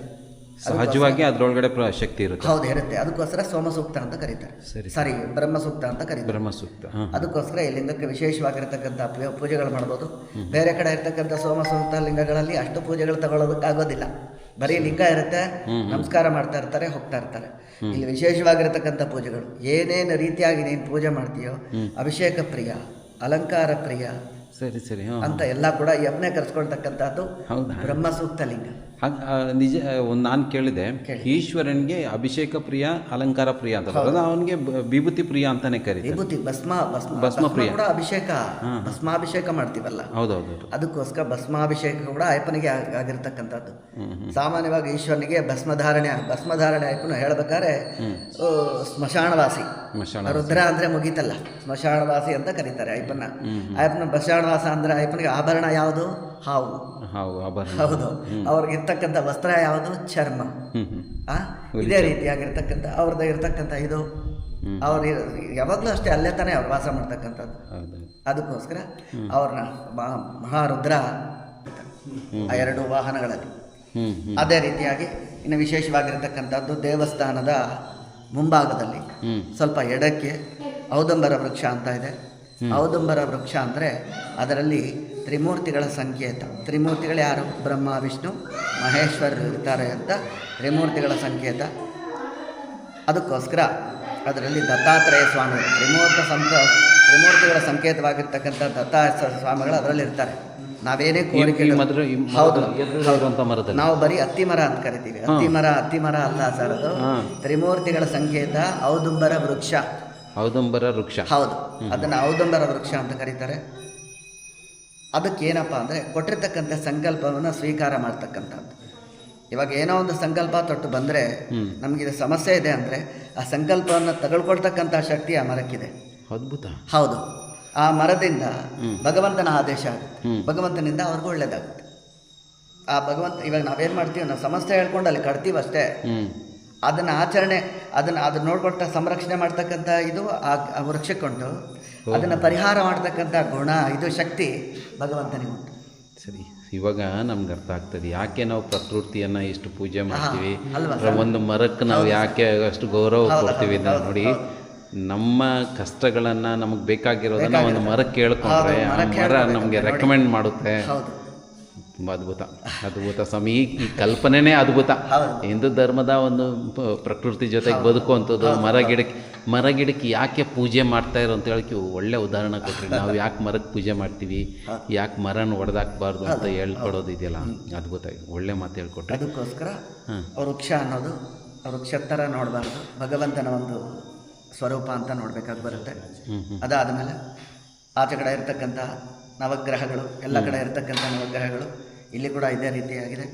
ಸಹಜವಾಗಿ ಅದರೊಳಗಡೆ ಶಕ್ತಿ ಇರುತ್ತೆ. ಹೌದು, ಇರುತ್ತೆ. ಅದಕ್ಕೋಸ್ಕರ ಸೋಮಸೂಕ್ತ ಅಂತ ಕರೀತಾರೆ. ಸಾರಿ, ಬ್ರಹ್ಮಸೂಕ್ತ ಅಂತ ಕರೀತಾರೆ. ಬ್ರಹ್ಮಸೂಕ್ತ. ಅದಕ್ಕೋಸ್ಕರ ಈ ಲಿಂಗಕ್ಕೆ ವಿಶೇಷವಾಗಿರ್ತಕ್ಕಂಥ ಪೂಜೆಗಳು ಮಾಡ್ಬೋದು. ಬೇರೆ ಕಡೆ ಇರ್ತಕ್ಕಂಥ ಸೋಮಸೂಕ್ತ ಲಿಂಗಗಳಲ್ಲಿ ಅಷ್ಟು ಪೂಜೆಗಳು ತಗೊಳ್ಳೋದಕ್ಕಾಗೋದಿಲ್ಲ. ಬರೀ ಲಿಂಗ ಇರುತ್ತೆ, ನಮಸ್ಕಾರ ಮಾಡ್ತಾ ಇರ್ತಾರೆ, ಹೋಗ್ತಾ ಇರ್ತಾರೆ. ಇಲ್ಲಿ ವಿಶೇಷವಾಗಿರ್ತಕ್ಕಂಥ ಪೂಜೆಗಳು ಏನೇನು ರೀತಿಯಾಗಿ ನೀನು ಪೂಜೆ ಮಾಡ್ತೀಯೋ, ಅಭಿಷೇಕ ಪ್ರಿಯ, ಅಲಂಕಾರ ಪ್ರಿಯ, ಸರಿ ಸರಿ ಅಂತ ಎಲ್ಲ ಕೂಡ ಯಜ್ಞ ಕರೆಸ್ಕೊಳ್ತಕ್ಕಂಥದ್ದು ಬ್ರಹ್ಮಸೂಕ್ತ ಲಿಂಗ. ನಿಜ. ಒಂದು ನಾನು ಕೇಳಿದೆ, ಈಶ್ವರನಿಗೆ ಅಭಿಷೇಕ ಪ್ರಿಯ, ಅಲಂಕಾರ ಪ್ರಿಯ ಅಂತ ಬರೋದು, ಅವನಿಗೆ ವಿಭೂತಿ ಪ್ರಿಯ ಅಂತಾನೆ ಕರೀತಾರೆ. ವಿಭೂತಿ ಭಸ್ಮ ಪ್ರಿಯ ಕೂಡ ಅಭಿಷೇಕ, ಭಸ್ಮಾಭಿಷೇಕ ಮಾಡ್ತೀವಲ್ಲ, ಹೌದೌದು. ಅದಕ್ಕೋಸ್ಕರ ಭಸ್ಮಾಭಿಷೇಕ ಕೂಡ ಅಯ್ಯಪ್ಪನಿಗೆ ಆಗಿರ್ತಕ್ಕಂಥದ್ದು. ಸಾಮಾನ್ಯವಾಗಿ ಈಶ್ವರನಿಗೆ ಭಸ್ಮಧಾರಣೆ ಅಯ್ಯಪ್ಪನ ಹೇಳ್ಬೇಕಾದ್ರೆ ಸ್ಮಶಾನವಾಸಿ, ರುದ್ರ ಅಂದ್ರೆ ಮುಗೀತಲ್ಲ, ಸ್ಮಶಾನವಾಸಿ ಅಂತ ಕರೀತಾರೆ ಅಯ್ಯಪ್ಪನ. ಸ್ಮಶಾನವಾಸ ಅಂದ್ರೆ ಅಯ್ಯಪ್ಪನಿಗೆ ಆಭರಣ ಯಾವುದು? ಹಾವು. ಹೌದು. ಅವ್ರಿಗೆ ಇರ್ತಕ್ಕಂಥ ವಸ್ತ್ರ ಯಾವುದು? ಚರ್ಮ. ಇದೇ ರೀತಿಯಾಗಿರ್ತಕ್ಕಂಥ ಅವ್ರದ್ದು ಇರ್ತಕ್ಕಂಥ ಇದು, ಅವ್ರು ಯಾವಾಗಲೂ ಅಷ್ಟೇ ಅಲ್ಲೇ ತಾನೇ ಅವ್ರು ವಾಸ ಮಾಡ್ತಕ್ಕಂಥದ್ದು. ಅದಕ್ಕೋಸ್ಕರ ಅವ್ರನ್ನ ಮಹಾರುದ್ರ ಆ 2 ವಾಹನಗಳಲ್ಲಿ. ಅದೇ ರೀತಿಯಾಗಿ ಇನ್ನು ವಿಶೇಷವಾಗಿರ್ತಕ್ಕಂಥದ್ದು ದೇವಸ್ಥಾನದ ಮುಂಭಾಗದಲ್ಲಿ ಸ್ವಲ್ಪ ಎಡಕ್ಕೆ ಔದಂಬರ ವೃಕ್ಷ ಅಂತ ಇದೆ. ಔದಂಬರ ವೃಕ್ಷ ಅಂದರೆ ಅದರಲ್ಲಿ ತ್ರಿಮೂರ್ತಿಗಳ ಸಂಕೇತ. ತ್ರಿಮೂರ್ತಿಗಳು ಯಾರು? ಬ್ರಹ್ಮ, ವಿಷ್ಣು, ಮಹೇಶ್ವರರು ಇರ್ತಾರೆ ಅಂತ ತ್ರಿಮೂರ್ತಿಗಳ ಸಂಕೇತ. ಅದಕ್ಕೋಸ್ಕರ ಅದರಲ್ಲಿ ದತ್ತಾತ್ರೇಯ ಸ್ವಾಮಿಗಳು, ತ್ರಿಮೂರ್ತಿಗಳ ಸಂಕೇತವಾಗಿರ್ತಕ್ಕಂಥ ದತ್ತಾತ್ರೇಯ ಸ್ವಾಮಿಗಳು ಅದರಲ್ಲಿ ಇರ್ತಾರೆ. ನಾವೇನೇ ಕೋರಿಕೆ, ನಾವು ಬರೀ ಅತ್ತಿ ಮರ ಅಂತ ಕರಿತೀವಿ. ಅತ್ತಿ ಮರ ಅಲ್ಲ ಸರ್, ಅದು ತ್ರಿಮೂರ್ತಿಗಳ ಸಂಕೇತ ಔದುಂಬರ ವೃಕ್ಷ. ಹೌದು, ಅದನ್ನು ಔದಂಬರ ವೃಕ್ಷ ಅಂತ ಕರೀತಾರೆ. ಅದಕ್ಕೇನಪ್ಪ ಅಂದರೆ ಕೊಟ್ಟಿರ್ತಕ್ಕಂಥ ಸಂಕಲ್ಪವನ್ನು ಸ್ವೀಕಾರ ಮಾಡ್ತಕ್ಕಂಥದ್ದು. ಇವಾಗ ಏನೋ ಒಂದು ಸಂಕಲ್ಪ ತೊಟ್ಟು ಬಂದರೆ ನಮಗಿದು ಸಮಸ್ಯೆ ಇದೆ ಅಂದರೆ ಆ ಸಂಕಲ್ಪವನ್ನು ತಗೊಳ್ಕೊಳ್ತಕ್ಕಂಥ ಶಕ್ತಿ ಆ ಮರಕ್ಕಿದೆ. ಅದ್ಭುತ. ಹೌದು. ಆ ಮರದಿಂದ ಭಗವಂತನ ಆದೇಶ ಆಗುತ್ತೆ, ಭಗವಂತನಿಂದ ಅವ್ರಿಗೂ ಒಳ್ಳೇದಾಗುತ್ತೆ. ಆ ಭಗವಂತ, ಇವಾಗ ನಾವೇನು ಮಾಡ್ತೀವಿ, ನಾವು ಸಮಸ್ಯೆ ಹೇಳ್ಕೊಂಡು ಅಲ್ಲಿ ಕಟ್ತೀವಿ ಅಷ್ಟೇ. ಅದನ್ನು ಅದನ್ನು ನೋಡ್ಕೊಳ್ತಾ ಸಂರಕ್ಷಣೆ ಮಾಡ್ತಕ್ಕಂಥ ಇದು ಆ ವೃಕ್ಷಕ್ಕುಂಟು. ಅದನ್ನು ಪರಿಹಾರ ಮಾಡ್ತಕ್ಕಂಥ ಗುಣ, ಇದು ಶಕ್ತಿ ಭಗವಂತನಿಗೆ ಉಂಟು. ಸರಿ, ಇವಾಗ ನಮ್ಗೆ ಅರ್ಥ ಆಗ್ತದೆ ಯಾಕೆ ನಾವು ಪ್ರಕೃತಿಯನ್ನು ಇಷ್ಟು ಪೂಜೆ ಮಾಡ್ತೀವಿ, ಒಂದು ಮರಕ್ಕೆ ನಾವು ಯಾಕೆ ಅಷ್ಟು ಗೌರವ ಕೊಡ್ತೀವಿ. ನೋಡಿ, ನಮ್ಮ ಕಷ್ಟಗಳನ್ನು, ನಮಗೆ ಬೇಕಾಗಿರೋದನ್ನ ಒಂದು ಮರಕ್ಕೆ ಕೇಳ್ಕೊಂಡ್ರೆ ಆ ಮರ ನಮಗೆ ರೆಕಮೆಂಡ್ ಮಾಡುತ್ತೆ. ತುಂಬ ಅದ್ಭುತ ಸ್ವಾಮಿ. ಈ ಕಲ್ಪನೆನೇ ಅದ್ಭುತ. ಹಿಂದೂ ಧರ್ಮದ ಒಂದು ಪ್ರಕೃತಿ ಜೊತೆಗೆ ಬದುಕುವಂಥದ್ದು. ಮರ ಗಿಡಕ್ಕೆ ಯಾಕೆ ಪೂಜೆ ಮಾಡ್ತಾ ಇರೋ ಅಂತ ಹೇಳಕ್ಕೆ ಒಳ್ಳೆ ಉದಾಹರಣೆ ಕೊಟ್ಟರೆ, ನಾವು ಯಾಕೆ ಮರಕ್ಕೆ ಪೂಜೆ ಮಾಡ್ತೀವಿ, ಯಾಕೆ ಮರನ ಹೊಡೆದಾಕ್ಬಾರ್ದು ಅಂತ ಹೇಳ್ಕೊಡೋದು ಇದೆಯಲ್ಲ, ಅದ್ಭುತ. ಒಳ್ಳೆ ಮಾತು ಹೇಳ್ಕೊಟ್ರೆ. ಅದಕ್ಕೋಸ್ಕರ ವೃಕ್ಷ ಅನ್ನೋದು ವೃಕ್ಷ ಥರ ನೋಡಬಾರ್ದು, ಭಗವಂತನ ಒಂದು ಸ್ವರೂಪ ಅಂತ ನೋಡಬೇಕಾಗಿ ಬರುತ್ತೆ. ಅದಾದ ಮೇಲೆ ಆಚೆ ಕಡೆ ಇರ್ತಕ್ಕಂಥ ನವಗ್ರಹಗಳು, ಎಲ್ಲ ಕಡೆ ಇರ್ತಕ್ಕಂಥ ನವಗ್ರಹಗಳು ಇಲ್ಲಿ ಕೂಡ ಇದೇ ರೀತಿಯಾಗಿದೆ.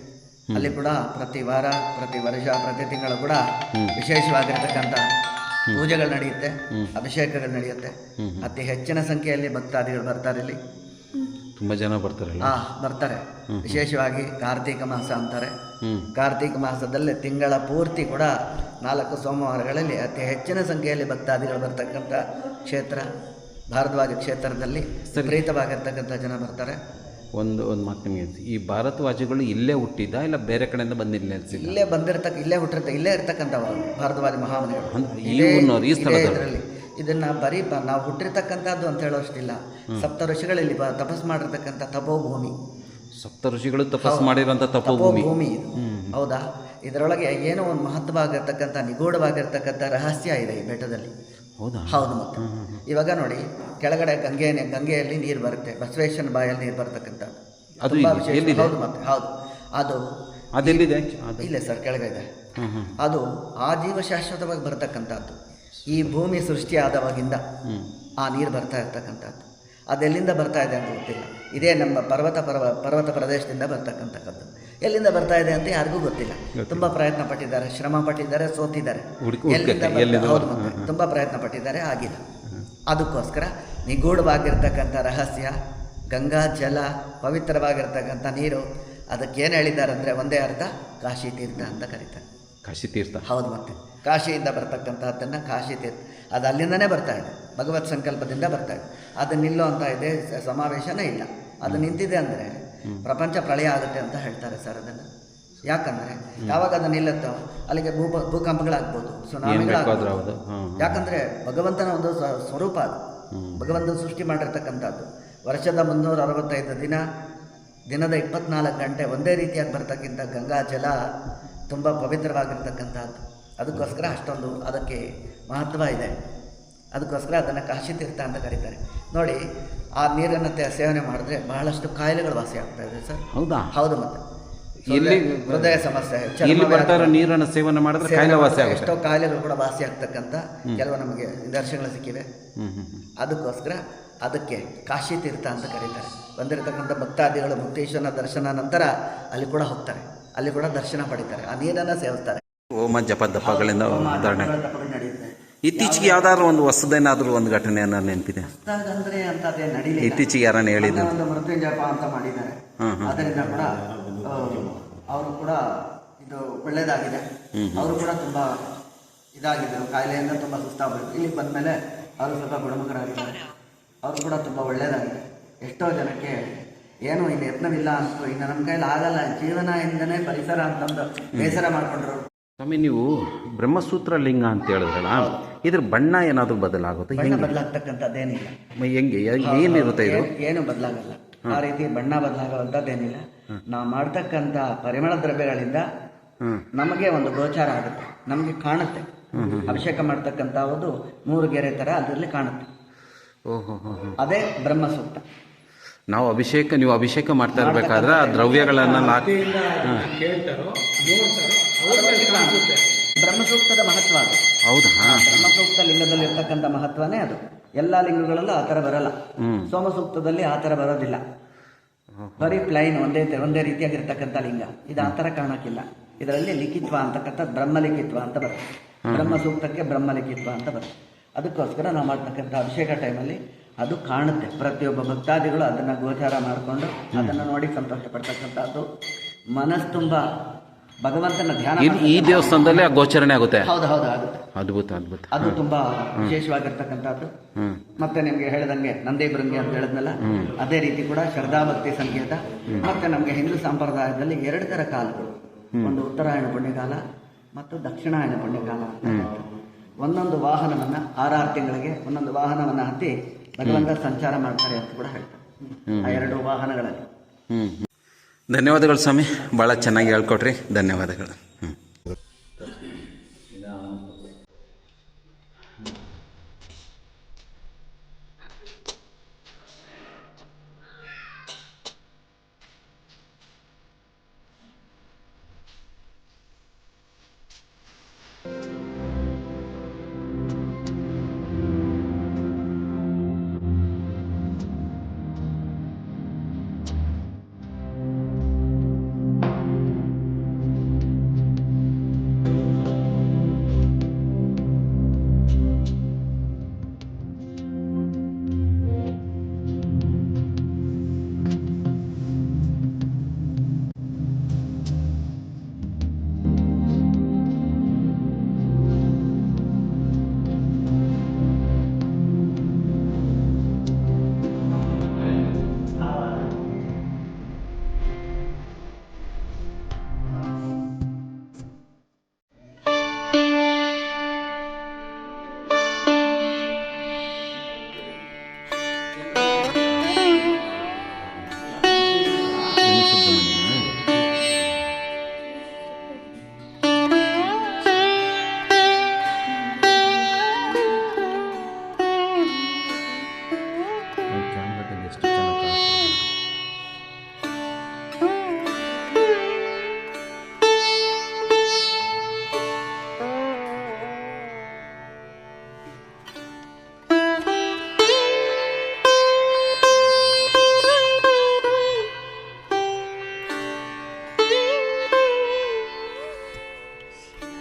ಅಲ್ಲಿ ಕೂಡ ಪ್ರತಿ ವಾರ, ಪ್ರತಿ ವರ್ಷ, ಪ್ರತಿ ತಿಂಗಳು ಕೂಡ ವಿಶೇಷವಾಗಿರ್ತಕ್ಕಂಥ ಪೂಜೆಗಳು ನಡೆಯುತ್ತೆ, ಅಭಿಷೇಕಗಳು ನಡೆಯುತ್ತೆ. ಅತಿ ಹೆಚ್ಚಿನ ಸಂಖ್ಯೆಯಲ್ಲಿ ಭಕ್ತಾದಿಗಳು ಬರ್ತಾರೆ. ಇಲ್ಲಿ ತುಂಬ ಜನ ಬರ್ತಾರೆ. ವಿಶೇಷವಾಗಿ ಕಾರ್ತೀಕ ಮಾಸ ಅಂತಾರೆ. ಕಾರ್ತೀಕ ಮಾಸದಲ್ಲಿ ತಿಂಗಳ ಪೂರ್ತಿ ಕೂಡ 4 ಸೋಮವಾರಗಳಲ್ಲಿ ಅತಿ ಹೆಚ್ಚಿನ ಸಂಖ್ಯೆಯಲ್ಲಿ ಭಕ್ತಾದಿಗಳು ಬರ್ತಕ್ಕಂಥ ಕ್ಷೇತ್ರ ಭಾರದ್ವಾಜ ಕ್ಷೇತ್ರದಲ್ಲಿ ವಿಪರೀತವಾಗಿರ್ತಕ್ಕಂಥ ಜನ ಬರ್ತಾರೆ. ಒಂದು ಮಾತು ನಿಮಗೆ, ಈ ಭಾರದ್ವಾಜಗಳು ಇಲ್ಲೇ ಹುಟ್ಟಿದ್ದ ಇಲ್ಲ ಬೇರೆ ಕಡೆಯಿಂದ ಬಂದಿಲ್ಲ? ಇಲ್ಲೇ ಇರ್ತಕ್ಕಂಥವರು ಭಾರದ್ವಾಜ ಮಹಾಮನಿಗಳು. ಇದರಲ್ಲಿ ಇದನ್ನು ಬರೀ ನಾವು ಹುಟ್ಟಿರ್ತಕ್ಕಂಥದ್ದು ಅಂತ ಹೇಳೋಷ್ಟಿಲ್ಲ. ಸಪ್ತ ಋಷಿಗಳಲ್ಲಿ ತಪಸ್ಸು ಮಾಡಿರ್ತಕ್ಕಂಥ ತಪೋಭೂಮಿ. ಸಪ್ತ ಋಷಿಗಳು ತಪಸ್ಸು ಮಾಡಿರೋಂಥ ತಪೋಭೂಮಿ ಇದು. ಹೌದಾ? ಇದರೊಳಗೆ ಏನೋ ಒಂದು ಮಹತ್ವವಾಗಿರ್ತಕ್ಕಂಥ ನಿಗೂಢವಾಗಿರ್ತಕ್ಕಂಥ ರಹಸ್ಯ ಇದೆ ಈ ಬೆಟ್ಟದಲ್ಲಿ. ಹೌದು. ಮತ್ತೆ ಇವಾಗ ನೋಡಿ, ಕೆಳಗಡೆ ಗಂಗೆಯಲ್ಲಿ ನೀರು ಬರುತ್ತೆ, ಬಸವೇಶ್ವರನ ಬಾಯಲ್ಲಿ ನೀರು ಬರ್ತಕ್ಕಂಥದ್ದು. ಹೌದು. ಮತ್ತೆ ಅದು ಅದೆಲ್ಲಿದೆ? ಇಲ್ಲೇ ಸರ್, ಕೆಳಗಿದೆ. ಅದು ಆ ಜೀವ ಶಾಶ್ವತವಾಗಿ ಬರ್ತಕ್ಕಂಥದ್ದು. ಈ ಭೂಮಿ ಸೃಷ್ಟಿ ಆದವಾಗಿಂದ ಆ ನೀರು ಬರ್ತಾ ಇರ್ತಕ್ಕಂಥದ್ದು. ಅದೆಲ್ಲಿಂದ ಬರ್ತಾ ಇದೆ ಅಂತ ಗೊತ್ತಿಲ್ಲ. ಇದೇ ನಮ್ಮ ಪರ್ವತ ಪ್ರದೇಶದಿಂದ ಬರ್ತಕ್ಕಂಥದ್ದು. ಎಲ್ಲಿಂದ ಬರ್ತಾ ಇದೆ ಅಂತ ಯಾರಿಗೂ ಗೊತ್ತಿಲ್ಲ. ತುಂಬ ಪ್ರಯತ್ನ ಪಟ್ಟಿದ್ದಾರೆ, ಶ್ರಮ ಪಟ್ಟಿದ್ದಾರೆ, ಸೋತಿದ್ದಾರೆ. ಹೌದು, ಮತ್ತೆ ತುಂಬ ಪ್ರಯತ್ನ ಪಟ್ಟಿದ್ದಾರೆ, ಆಗಿಲ್ಲ. ಅದಕ್ಕೋಸ್ಕರ ನಿಗೂಢವಾಗಿರ್ತಕ್ಕಂಥ ರಹಸ್ಯ ಗಂಗಾ ಜಲ, ಪವಿತ್ರವಾಗಿರ್ತಕ್ಕಂಥ ನೀರು. ಅದಕ್ಕೇನು ಹೇಳಿದ್ದಾರೆ ಅಂದರೆ ಒಂದೇ ಅರ್ಥ, ಕಾಶಿ ತೀರ್ಥ ಅಂತ ಕರೀತಾರೆ. ಕಾಶಿ ತೀರ್ಥ. ಹೌದು. ಮತ್ತೆ ಕಾಶಿಯಿಂದ ಬರ್ತಕ್ಕಂಥದ್ದನ್ನು ಕಾಶಿ ತೀರ್ಥ, ಅದು ಅಲ್ಲಿಂದನೇ ಬರ್ತಾ ಇದೆ, ಭಗವತ್ ಸಂಕಲ್ಪದಿಂದ ಬರ್ತಾ ಇದೆ. ಅದು ನಿಲ್ಲೋ ಅಂತ ಇದೆ, ಸಮಾವೇಶನೇ ಇಲ್ಲ. ಅದು ನಿಂತಿದೆ ಅಂದರೆ ಪ್ರಪಂಚ ಪ್ರಳಯ ಆಗುತ್ತೆ ಅಂತ ಹೇಳ್ತಾರೆ ಸರ್. ಅದನ್ನು ಯಾಕಂದರೆ ಯಾವಾಗ ಅದು ನಿಲ್ಲುತ್ತೋ ಅಲ್ಲಿಗೆ ಭೂಕಂಪಗಳಾಗ್ಬೋದು, ಬೇಕಾದ್ರೂ ಸುನಾಮಿಗಳಾಗ್ಬೋದು. ಹೌದು. ಯಾಕಂದರೆ ಭಗವಂತನ ಒಂದು ಸ್ವರೂಪ ಅದು. ಭಗವಂತನ ಸೃಷ್ಟಿ ಮಾಡಿರ್ತಕ್ಕಂಥದ್ದು. ವರ್ಷದ 365 ದಿನ, ದಿನದ 24 ಗಂಟೆ ಒಂದೇ ರೀತಿಯಾಗಿ ಬರ್ತಕ್ಕಂಥ ಗಂಗಾ ಜಲ ತುಂಬ ಪವಿತ್ರವಾಗಿರ್ತಕ್ಕಂಥದ್ದು. ಅದಕ್ಕೋಸ್ಕರ ಅಷ್ಟೊಂದು ಅದಕ್ಕೆ ಮಹತ್ವ ಇದೆ. ಅದಕ್ಕೋಸ್ಕರ ಅದನ್ನು ಕಾಶಿ ತೀರ್ಥ ಅಂತ ಕರೀತಾರೆ. ನೋಡಿ, ಆ ನೀರನ್ನು ಸೇವನೆ ಮಾಡಿದ್ರೆ ಬಹಳಷ್ಟು ಕಾಯಿಲೆಗಳು ವಾಸಿ ಆಗ್ತಾ ಇದೆ ಸರ್. ಹೌದಾ? ಹೌದು. ಮತ್ತು ಇಲ್ಲಿ ಹೃದಯ ಸಮಸ್ಯೆ, ಇಲ್ಲಿ ಬರ್ತಾರೆ, ನೀರನ್ನು ಸೇವನೆ ಮಾಡಿದ್ರೆ ಕಾಯಿಲೆ ವಾಸಿ ಆಗುತ್ತೆ. ಎಷ್ಟೋ ಕಾಯಿಲೆಗಳು ಕೂಡ ವಾಸಿ ಆಗ್ತಕ್ಕಂಥ ಕೆಲವು ನಮಗೆ ನಿದರ್ಶನಗಳು ಸಿಕ್ಕಿವೆ. ಅದಕ್ಕೋಸ್ಕರ ಅದಕ್ಕೆ ಕಾಶಿ ತೀರ್ಥ ಅಂತ ಕರೀತಾರೆ. ಬಂದಿರತಕ್ಕಂಥ ಭಕ್ತಾದಿಗಳು ಮುಕ್ತೇಶ್ವರನ ದರ್ಶನ ನಂತರ ಅಲ್ಲಿ ಕೂಡ ಹೋಗ್ತಾರೆ, ಅಲ್ಲಿ ಕೂಡ ದರ್ಶನ ಪಡಿತಾರೆ, ಆ ನೀರನ್ನು ಸೇವಿಸ್ತಾರೆ. ಹೋಮ ಜಪ ದಪ್ಪಗಳಿಂದ ಉದಾಹರಣೆ. ನಡೆಯುತ್ತೆ. ಇತ್ತೀಚೆಗೆ ಯಾವ್ದಾದ್ರು ಒಂದು ಹೊಸದೇನಾದ್ರೂ ಒಂದು ಘಟನೆಯನ್ನು ನೆನಪಿದೆ? ಹೊಸದಾಗಂದ್ರೆ ಅಂತದೇ ನಡೀಲಿ. ಇತ್ತೀಚೆಗೆ ಯಾರನ್ನ ಹೇಳಿದ್ದು? ಒಂದು ಮೃತ್ಯುಂಜಪ ಅಂತ ಮಾಡಿದ್ದಾರೆ. ಅದರಿಂದ ಕೂಡ ಅವರು ಕೂಡ ಇದು ಒಳ್ಳೆಯದಾಗಿದೆ. ಅವರು ಕೂಡ ತುಂಬ ಇದಾಗಿದ್ದರು, ಕಾಯಿಲೆಯಿಂದ ತುಂಬ ಸುಸ್ತಾಗಬೇಕು. ಇಲ್ಲಿಗೆ ಬಂದಮೇಲೆ ಅವರು ಸ್ವಲ್ಪ ಗುಣಮುಖರಾಗಿದ್ದಾರೆ. ಅವರು ಕೂಡ ತುಂಬ ಒಳ್ಳೆಯದಾಗಿದೆ. ಎಷ್ಟೋ ಜನಕ್ಕೆ ಏನು ಇಲ್ಲಿ ಯತ್ನವಿಲ್ಲ ಅನಿಸ್ತು, ಇನ್ನು ನಮ್ಮ ಕೈಯಲ್ಲಿ ಆಗಲ್ಲ, ಜೀವನ ಇಂದನೇ ಪರಿಸರ ಅಂತಂದು ಬೇಸರ ಮಾಡಿಕೊಂಡ್ರು. ಸ್ವಾಮಿ, ನೀವು ಬ್ರಹ್ಮಸೂತ್ರ ಲಿಂಗ ಅಂತ ಹೇಳಿದ್ರಲ್ಲ, ಇದ್ರ ಬಣ್ಣ ಏನಾದರೂ ಬದಲಾಗುತ್ತೆ? ಬಣ್ಣ ಬದಲಾಗ್ತಕ್ಕಂಥದ್ದೇನಿಲ್ಲ. ಹೆಂಗೆ, ಏನಿರುತ್ತೆ ಇದು? ಏನು ಬದಲಾಗಲ್ಲ, ಆ ರೀತಿ ಬಣ್ಣ ಬದಲಾಗುವಂಥದ್ದೇನಿಲ್ಲ. ನಾವು ಮಾಡ್ತಕ್ಕಂಥ ಪರಿಮಳ ದ್ರವ್ಯಗಳಿಂದ ನಮಗೆ ಒಂದು ಗೋಚಾರ ಆಗುತ್ತೆ, ನಮಗೆ ಕಾಣುತ್ತೆ. ಅಭಿಷೇಕ ಮಾಡ್ತಕ್ಕಂಥದ್ದು 3 ಗೆರೆ ಥರ ಅದರಲ್ಲಿ ಕಾಣುತ್ತೆ. ಅದೇ ಬ್ರಹ್ಮಸೂಕ್ತ. ನಾವು ನೀವು ಅಭಿಷೇಕ ಮಾಡ್ತಾ ಇರ್ಬೇಕಾದ್ರೆ ಆ ದ್ರವ್ಯಗಳನ್ನು ಬ್ರಹ್ಮಸೂಕ್ತದ ಮಹತ್ವ ಅದು. ಹೌದಾ? ಬ್ರಹ್ಮಸೂಕ್ತ ಲಿಂಗದಲ್ಲಿ ಇರ್ತಕ್ಕಂಥ ಮಹತ್ವನೇ ಅದು. ಎಲ್ಲ ಲಿಂಗಗಳಲ್ಲೂ ಆ ಥರ ಬರಲ್ಲ. ಸೋಮಸೂಕ್ತದಲ್ಲಿ ಆ ಥರ ಬರೋದಿಲ್ಲ. ಬರೀ ಪ್ಲೈನ್ ಒಂದೇ ರೀತಿಯಾಗಿರ್ತಕ್ಕಂಥ ಲಿಂಗ. ಇದು ಆ ಥರ ಕಾಣಕ್ಕಿಲ್ಲ. ಇದರಲ್ಲಿ ಲಿಖಿತ್ವ ಅಂತಕ್ಕಂಥ ಬ್ರಹ್ಮಲಿಖಿತ್ವ ಅಂತ ಬರುತ್ತೆ. ಬ್ರಹ್ಮಸೂಕ್ತಕ್ಕೆ ಬ್ರಹ್ಮಲಿಖಿತ್ವ ಅಂತ ಬರುತ್ತೆ. ಅದಕ್ಕೋಸ್ಕರ ನಾವು ಮಾಡ್ತಕ್ಕಂಥ ಅಭಿಷೇಕ ಟೈಮಲ್ಲಿ ಅದು ಕಾಣುತ್ತೆ. ಪ್ರತಿಯೊಬ್ಬ ಭಕ್ತಾದಿಗಳು ಅದನ್ನು ಗೋಚಾರ ಮಾಡಿಕೊಂಡು ಅದನ್ನು ನೋಡಿ ಸಂತೋಷ ಪಡ್ತಕ್ಕಂಥದ್ದು. ಮನಸ್ಸು ತುಂಬ ಭಗವಂತನ ಧ್ಯಾನ ಈ ದೇವಸ್ಥಾನದಲ್ಲಿ ಆ ಗೋಚರಣೆ ಆಗುತ್ತೆ. ಹೌದು, ಆಗುತ್ತೆ. ಅದ್ಭುತ. ಅದು ತುಂಬಾ ವಿಶೇಷವಾಗಿರ್ತಕ್ಕಂಥದ್ದು. ಮತ್ತೆ ನಿಮ್ಗೆ ಹೇಳಿದಂಗೆ ನಂದಿ ಭೃಂಗಿ ಅಂತ ಹೇಳಿದ್ನಲ್ಲ, ಅದೇ ರೀತಿ ಕೂಡ ಶ್ರದ್ಧಾಭಕ್ತಿ ಸಂಕೇತ. ಮತ್ತೆ ನಮ್ಗೆ ಹಿಂದೂ ಸಂಪ್ರದಾಯದಲ್ಲಿ 2 ಥರ ಕಾಲಗಳು, ಒಂದು ಉತ್ತರಾಯಣ ಪುಣ್ಯಕಾಲ ಮತ್ತು ದಕ್ಷಿಣಾಯನ ಪುಣ್ಯಕಾಲ ಅಂತ. ಒಂದೊಂದು ವಾಹನವನ್ನ 6 ತಿಂಗಳಿಗೆ ಒಂದೊಂದು ವಾಹನವನ್ನ ಹತ್ತಿ ಭಗವಂತ ಸಂಚಾರ ಮಾಡ್ತಾರೆ ಅಂತ ಕೂಡ ಹೇಳ್ತಾರೆ. ಆ 2 ವಾಹನಗಳಲ್ಲಿ. ಧನ್ಯವಾದಗಳು ಸ್ವಾಮಿ, ಭಾಳ ಚೆನ್ನಾಗಿ ಹೇಳ್ಕೊಟ್ರಿ. ಧನ್ಯವಾದಗಳು.